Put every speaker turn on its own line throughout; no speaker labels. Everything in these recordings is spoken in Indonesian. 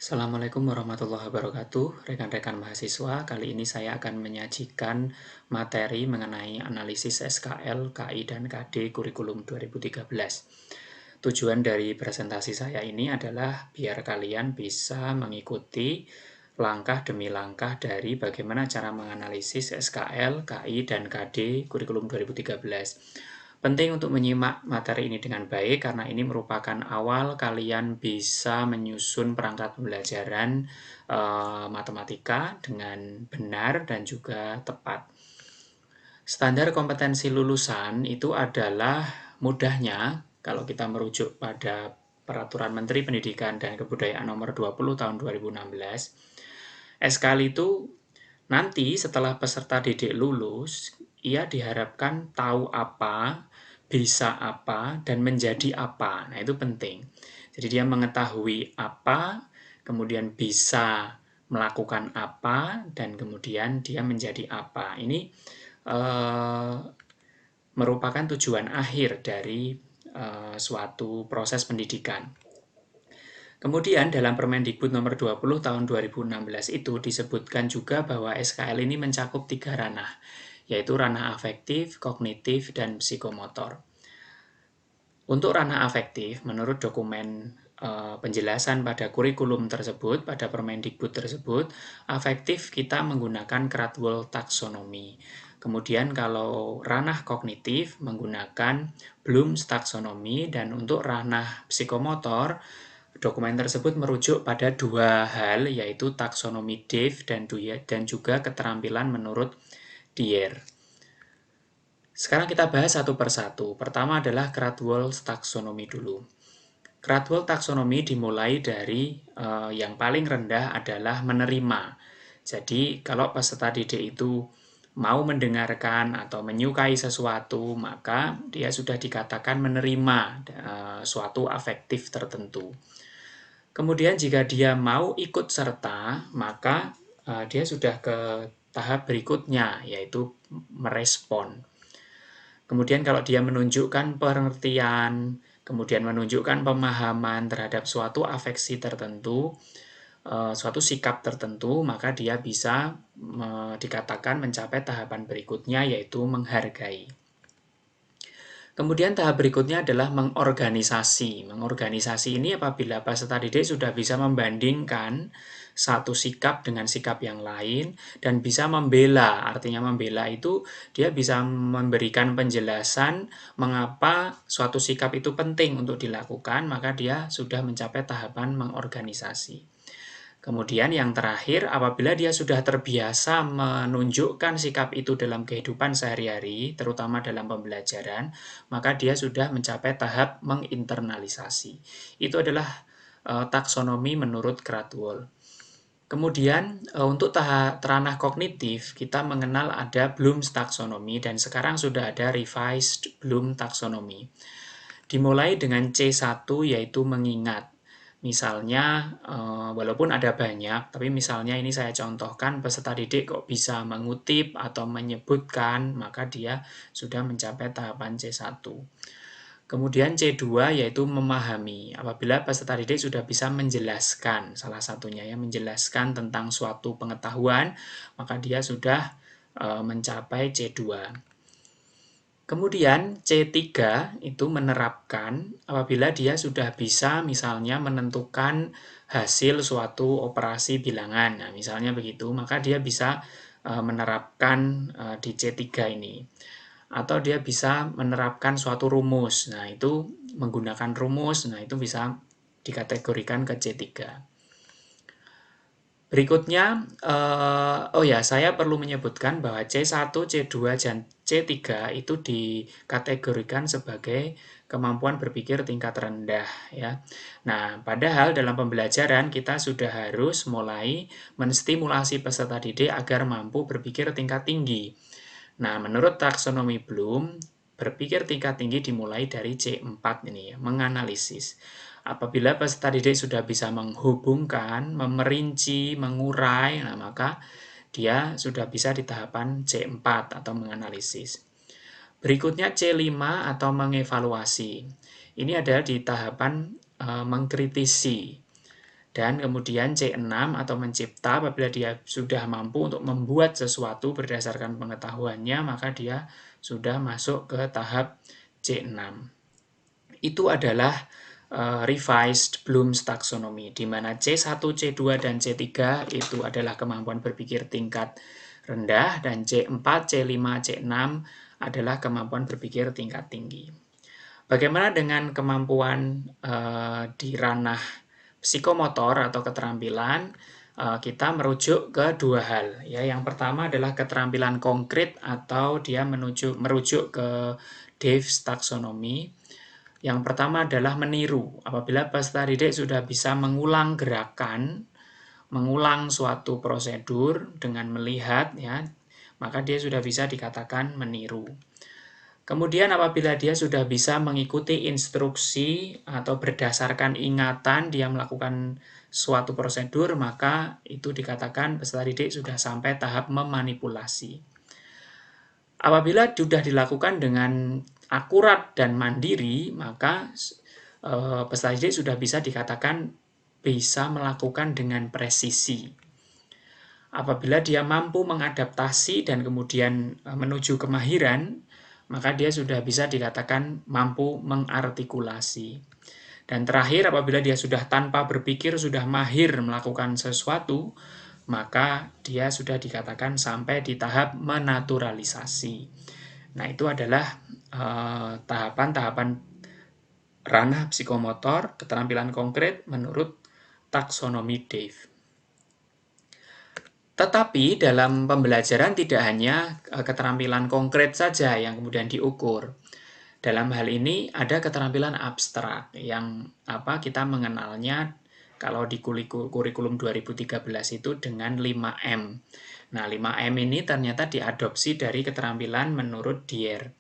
Assalamualaikum warahmatullahi wabarakatuh, rekan-rekan mahasiswa. Kali ini saya akan menyajikan materi mengenai analisis SKL, KI, dan KD kurikulum 2013. Tujuan dari presentasi saya ini adalah biar kalian bisa mengikuti langkah demi langkah dari bagaimana cara menganalisis SKL, KI, dan KD kurikulum 2013. Penting untuk menyimak materi ini dengan baik karena ini merupakan awal kalian bisa menyusun perangkat pembelajaran matematika dengan benar dan juga tepat. Standar kompetensi lulusan itu adalah mudahnya kalau kita merujuk pada Peraturan Menteri Pendidikan dan Kebudayaan Nomor 20 Tahun 2016. SKL itu nanti setelah peserta didik lulus, ia diharapkan tahu apa, bisa apa, dan menjadi apa. Nah, itu penting. Jadi dia mengetahui apa, kemudian bisa melakukan apa, dan kemudian dia menjadi apa. Ini eh, merupakan tujuan akhir dari suatu proses pendidikan. Kemudian dalam Permendikbud nomor 20 tahun 2016 itu disebutkan juga bahwa SKL ini mencakup 3 ranah, yaitu ranah afektif, kognitif, dan psikomotor. Untuk ranah afektif, menurut dokumen penjelasan pada kurikulum tersebut, pada Permendikbud tersebut, afektif kita menggunakan Krathwohl taksonomi. Kemudian kalau ranah kognitif menggunakan Bloom's taksonomi, dan untuk ranah psikomotor dokumen tersebut merujuk pada 2 hal, yaitu taksonomi Dave dan juga keterampilan menurut Dier. Sekarang kita bahas satu persatu. Pertama adalah Krathwohl taksonomi dulu. Krathwohl taksonomi dimulai dari yang paling rendah adalah menerima. Jadi kalau peserta didik itu mau mendengarkan atau menyukai sesuatu, maka dia sudah dikatakan menerima suatu afektif tertentu. Kemudian jika dia mau ikut serta, maka dia sudah ke tahap berikutnya, yaitu merespon. Kemudian kalau dia menunjukkan pengertian, kemudian menunjukkan pemahaman terhadap suatu afeksi tertentu, suatu sikap tertentu, maka dia bisa dikatakan mencapai tahapan berikutnya, yaitu menghargai. Kemudian tahap berikutnya adalah mengorganisasi. Mengorganisasi ini apabila peserta didik sudah bisa membandingkan satu sikap dengan sikap yang lain dan bisa membela. Artinya membela itu dia bisa memberikan penjelasan mengapa suatu sikap itu penting untuk dilakukan, maka dia sudah mencapai tahapan mengorganisasi. Kemudian yang terakhir, apabila dia sudah terbiasa menunjukkan sikap itu dalam kehidupan sehari-hari, terutama dalam pembelajaran, maka dia sudah mencapai tahap menginternalisasi. Itu adalah taksonomi menurut Krathwohl. Kemudian untuk ranah kognitif, kita mengenal ada Bloom's taksonomi dan sekarang sudah ada revised Bloom taksonomi. Dimulai dengan C1 yaitu mengingat. Misalnya, walaupun ada banyak, tapi misalnya ini saya contohkan peserta didik kok bisa mengutip atau menyebutkan, maka dia sudah mencapai tahapan C1. Kemudian C2 yaitu memahami. Apabila peserta didik sudah bisa menjelaskan, salah satunya ya, menjelaskan tentang suatu pengetahuan, maka dia sudah mencapai C2. Kemudian C3 itu menerapkan apabila dia sudah bisa misalnya menentukan hasil suatu operasi bilangan. Nah, misalnya begitu, maka dia bisa menerapkan di C3 ini. Atau dia bisa menerapkan suatu rumus. Nah, itu menggunakan rumus, nah itu bisa dikategorikan ke C3. Berikutnya, oh ya, saya perlu menyebutkan bahwa C1, C2, dan C3 itu dikategorikan sebagai kemampuan berpikir tingkat rendah ya. Nah, padahal dalam pembelajaran kita sudah harus mulai menstimulasi peserta didik agar mampu berpikir tingkat tinggi. Nah, menurut taksonomi Bloom, berpikir tingkat tinggi dimulai dari C4 ini ya, menganalisis. Apabila peserta didik sudah bisa menghubungkan, memerinci, mengurai, nah maka dia sudah bisa di tahapan C4 atau menganalisis. Berikutnya C5 atau mengevaluasi. Ini adalah di tahapan mengkritisi. Dan kemudian C6 atau mencipta, apabila dia sudah mampu untuk membuat sesuatu berdasarkan pengetahuannya, maka dia sudah masuk ke tahap C6. Itu adalah revised Bloom's taxonomy, di mana C1, C2, dan C3 itu adalah kemampuan berpikir tingkat rendah, dan C4, C5, C6 adalah kemampuan berpikir tingkat tinggi. Bagaimana dengan kemampuan di ranah psikomotor atau keterampilan? Kita merujuk ke dua hal. Ya, yang pertama adalah keterampilan konkret atau dia merujuk ke Dave's taxonomy. Yang pertama adalah meniru. Apabila peserta didik sudah bisa mengulang gerakan, mengulang suatu prosedur dengan melihat, ya, maka dia sudah bisa dikatakan meniru. Kemudian apabila dia sudah bisa mengikuti instruksi atau berdasarkan ingatan dia melakukan suatu prosedur, maka itu dikatakan peserta didik sudah sampai tahap memanipulasi. Apabila sudah dilakukan dengan akurat dan mandiri, maka peserta didik sudah bisa dikatakan bisa melakukan dengan presisi. Apabila dia mampu mengadaptasi dan kemudian menuju kemahiran, maka dia sudah bisa dikatakan mampu mengartikulasi. Dan terakhir, apabila dia sudah tanpa berpikir, sudah mahir melakukan sesuatu, maka dia sudah dikatakan sampai di tahap menaturalisasi. Nah, itu adalah tahapan-tahapan ranah psikomotor, keterampilan konkret menurut taksonomi Dave. Tetapi dalam pembelajaran tidak hanya keterampilan konkret saja yang kemudian diukur. Dalam hal ini ada keterampilan abstrak yang kita mengenalnya kalau di kurikulum 2013 itu dengan 5M. Nah, 5M ini ternyata diadopsi dari keterampilan menurut Dier.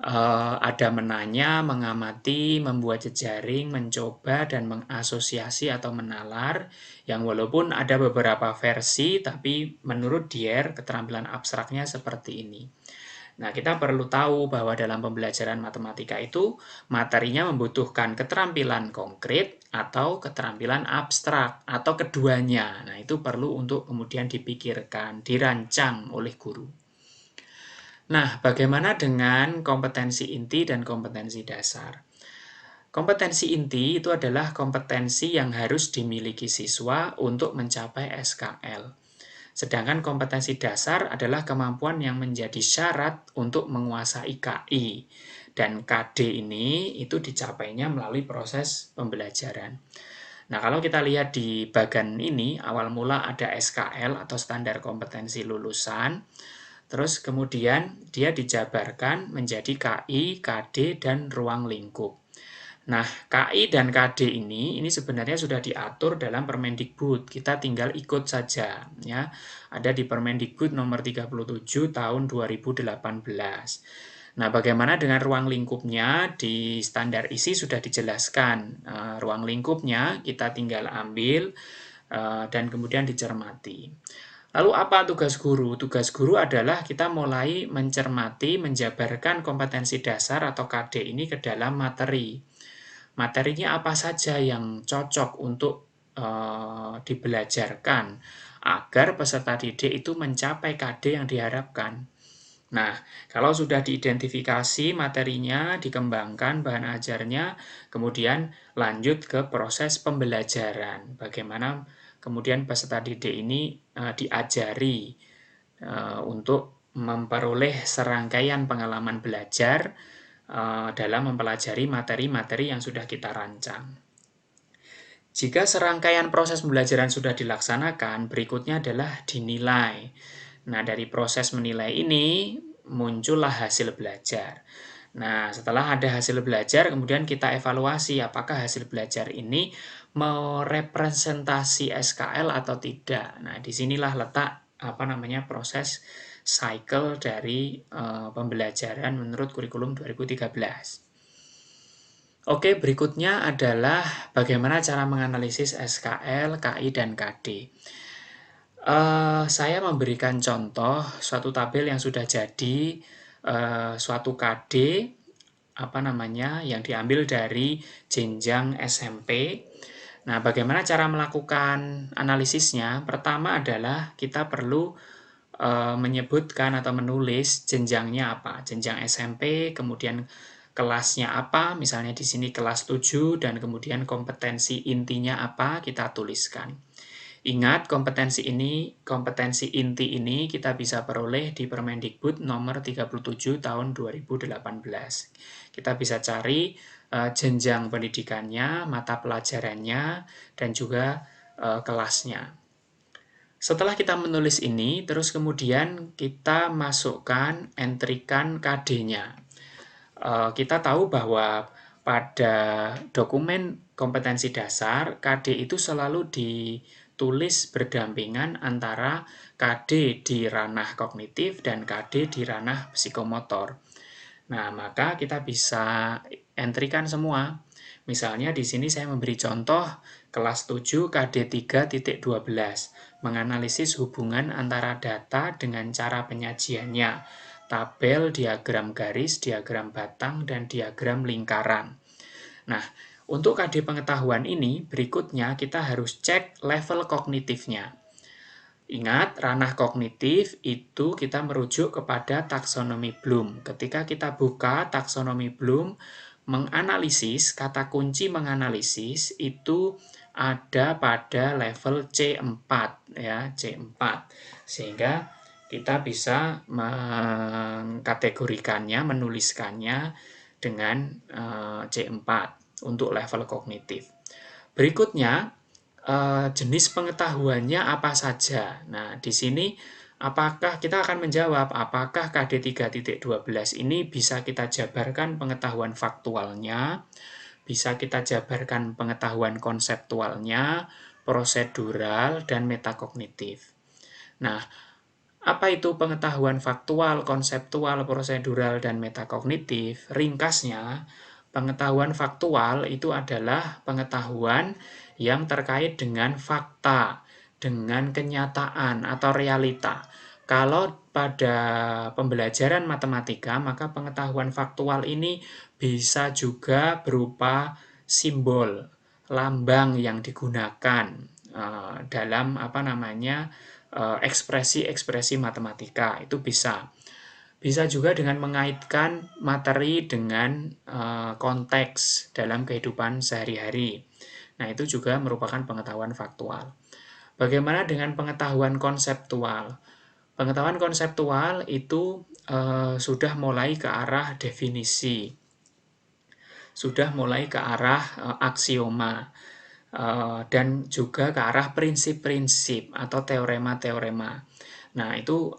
Ada menanya, mengamati, membuat jejaring, mencoba, dan mengasosiasi atau menalar, yang walaupun ada beberapa versi, tapi menurut Dier keterampilan abstraknya seperti ini. Nah, kita perlu tahu bahwa dalam pembelajaran matematika itu materinya membutuhkan keterampilan konkret atau keterampilan abstrak, atau keduanya. Nah, itu perlu untuk kemudian dipikirkan, dirancang oleh guru. Nah, bagaimana dengan kompetensi inti dan kompetensi dasar? Kompetensi inti itu adalah kompetensi yang harus dimiliki siswa untuk mencapai SKL. Sedangkan kompetensi dasar adalah kemampuan yang menjadi syarat untuk menguasai KI. Dan KD ini itu dicapainya melalui proses pembelajaran. Nah, kalau kita lihat di bagian ini, awal mula ada SKL atau standar kompetensi lulusan. Terus kemudian dia dijabarkan menjadi KI, KD, dan ruang lingkup. Nah, KI dan KD ini sebenarnya sudah diatur dalam Permendikbud. Kita tinggal ikut saja, ya. Ada di Permendikbud nomor 37 tahun 2018. Nah, bagaimana dengan ruang lingkupnya? Di standar isi sudah dijelaskan. Ruang lingkupnya kita tinggal ambil dan kemudian dicermati. Lalu apa tugas guru? Tugas guru adalah kita mulai mencermati, menjabarkan kompetensi dasar atau KD ini ke dalam materi. Materinya apa saja yang cocok untuk dibelajarkan agar peserta didik itu mencapai KD yang diharapkan. Nah, kalau sudah diidentifikasi materinya, dikembangkan bahan ajarnya, kemudian lanjut ke proses pembelajaran. Bagaimana kemudian peserta didik ini diajari untuk memperoleh serangkaian pengalaman belajar dalam mempelajari materi-materi yang sudah kita rancang. Jika serangkaian proses pembelajaran sudah dilaksanakan, berikutnya adalah dinilai. Nah, dari proses menilai ini muncullah hasil belajar. Nah, setelah ada hasil belajar, kemudian kita evaluasi apakah hasil belajar ini merepresentasi SKL atau tidak. Nah, disinilah letak proses cycle dari pembelajaran menurut kurikulum 2013. Oke, berikutnya adalah bagaimana cara menganalisis SKL, KI, dan KD. Saya memberikan contoh suatu tabel yang sudah jadi suatu KD yang diambil dari jenjang SMP. Nah, bagaimana cara melakukan analisisnya? Pertama adalah kita perlu menyebutkan atau menulis jenjangnya apa. Jenjang SMP, kemudian kelasnya apa, misalnya di sini kelas 7, dan kemudian kompetensi intinya apa, kita tuliskan. Ingat, kompetensi inti ini kita bisa peroleh di Permendikbud nomor 37 tahun 2018. Kita bisa cari jenjang pendidikannya, mata pelajarannya, dan juga kelasnya. Setelah kita menulis ini, terus kemudian kita masukkan, entrikan KD-nya. Kita tahu bahwa pada dokumen kompetensi dasar, KD itu selalu ditulis berdampingan antara KD di ranah kognitif dan KD di ranah psikomotor. Nah, maka kita bisa entrikan semua. Misalnya di sini saya memberi contoh kelas 7 KD 3.12, menganalisis hubungan antara data dengan cara penyajiannya, tabel, diagram garis, diagram batang, dan diagram lingkaran. Nah, untuk KD pengetahuan ini, berikutnya kita harus cek level kognitifnya. Ingat, ranah kognitif itu kita merujuk kepada taksonomi Bloom. Ketika kita buka taksonomi Bloom, menganalisis, kata kunci menganalisis itu ada pada level C4 ya, C4. Sehingga kita bisa mengkategorikannya, menuliskannya dengan C4 untuk level kognitif. Berikutnya, jenis pengetahuannya apa saja. Nah, di sini apakah kita akan menjawab apakah KD 3.12 ini bisa kita jabarkan pengetahuan faktualnya, bisa kita jabarkan pengetahuan konseptualnya, prosedural, dan metakognitif. Nah, apa itu pengetahuan faktual, konseptual, prosedural, dan metakognitif? Ringkasnya, pengetahuan faktual itu adalah pengetahuan yang terkait dengan fakta, dengan kenyataan atau realita. Kalau pada pembelajaran matematika, maka pengetahuan faktual ini bisa juga berupa simbol, lambang yang digunakan dalam ekspresi-ekspresi matematika. Itu bisa. Bisa juga dengan mengaitkan materi dengan konteks dalam kehidupan sehari-hari. Nah, itu juga merupakan pengetahuan faktual. Bagaimana dengan pengetahuan konseptual? Pengetahuan konseptual itu sudah mulai ke arah definisi, sudah mulai ke arah aksioma, dan juga ke arah prinsip-prinsip atau teorema-teorema. Nah, itu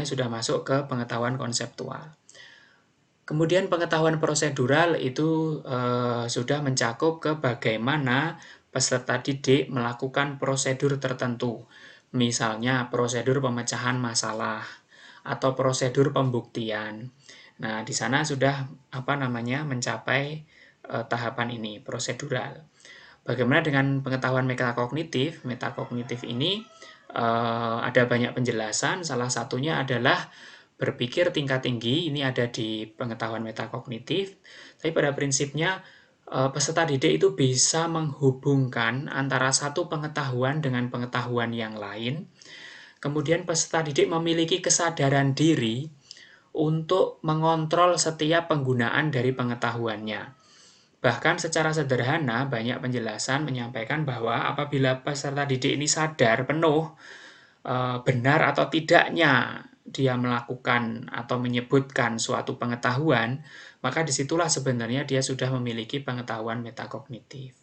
sudah masuk ke pengetahuan konseptual. Kemudian pengetahuan prosedural itu sudah mencakup ke bagaimana peserta didik melakukan prosedur tertentu. Misalnya prosedur pemecahan masalah atau prosedur pembuktian. Nah, di sana sudah mencapai tahapan ini, prosedural. Bagaimana dengan pengetahuan metakognitif? Metakognitif ini ada banyak penjelasan, salah satunya adalah berpikir tingkat tinggi, ini ada di pengetahuan metakognitif, tapi pada prinsipnya peserta didik itu bisa menghubungkan antara satu pengetahuan dengan pengetahuan yang lain. Kemudian peserta didik memiliki kesadaran diri untuk mengontrol setiap penggunaan dari pengetahuannya. Bahkan secara sederhana, banyak penjelasan menyampaikan bahwa apabila peserta didik ini sadar penuh benar atau tidaknya dia melakukan atau menyebutkan suatu pengetahuan, maka disitulah sebenarnya dia sudah memiliki pengetahuan metakognitif.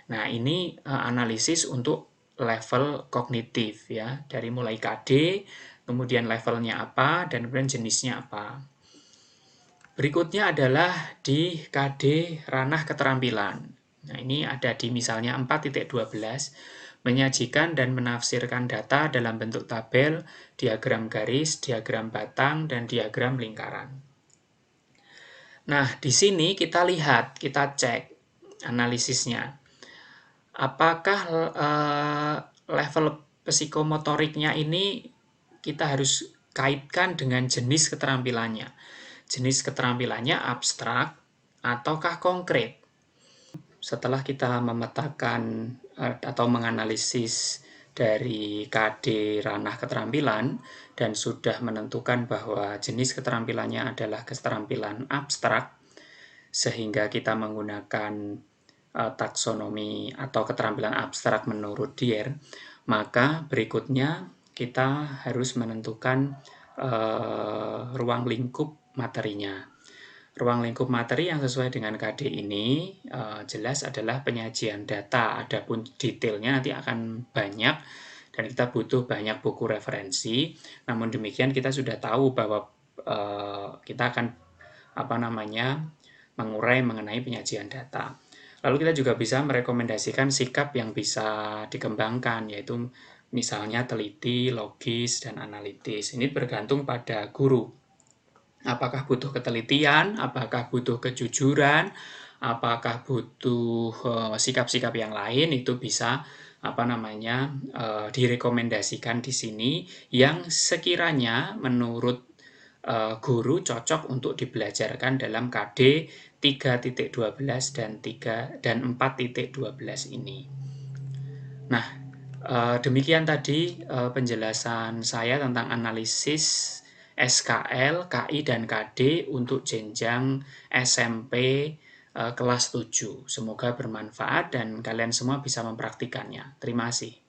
Nah, ini analisis untuk level kognitif ya, dari mulai KD, kemudian levelnya apa, dan kemudian jenisnya apa. Berikutnya adalah di KD ranah keterampilan. Nah, ini ada di misalnya 4.12, menyajikan dan menafsirkan data dalam bentuk tabel, diagram garis, diagram batang, dan diagram lingkaran. Nah, di sini kita lihat, kita cek analisisnya. Apakah level psikomotoriknya ini kita harus kaitkan dengan jenis keterampilannya. Jenis keterampilannya abstrak ataukah konkret? setelah kita memetakan atau menganalisis dari KD ranah keterampilan dan sudah menentukan bahwa jenis keterampilannya adalah keterampilan abstrak, sehingga kita menggunakan taksonomi atau keterampilan abstrak menurut Dier, maka berikutnya kita harus menentukan ruang lingkup materinya. Ruang lingkup materi yang sesuai dengan KD ini jelas adalah penyajian data, adapun detailnya nanti akan banyak dan kita butuh banyak buku referensi. Namun demikian kita sudah tahu bahwa kita akan mengurai mengenai penyajian data. Lalu kita juga bisa merekomendasikan sikap yang bisa dikembangkan, yaitu misalnya teliti, logis, dan analitis. Ini bergantung pada guru. Apakah butuh ketelitian, apakah butuh kejujuran, apakah butuh sikap-sikap yang lain, itu bisa direkomendasikan di sini yang sekiranya menurut guru cocok untuk dibelajarkan dalam KD 3.12 dan 4.12 ini. Nah, demikian tadi penjelasan saya tentang analisis SKL, KI, dan KD untuk jenjang SMP kelas 7. Semoga bermanfaat dan kalian semua bisa mempraktikannya. Terima kasih.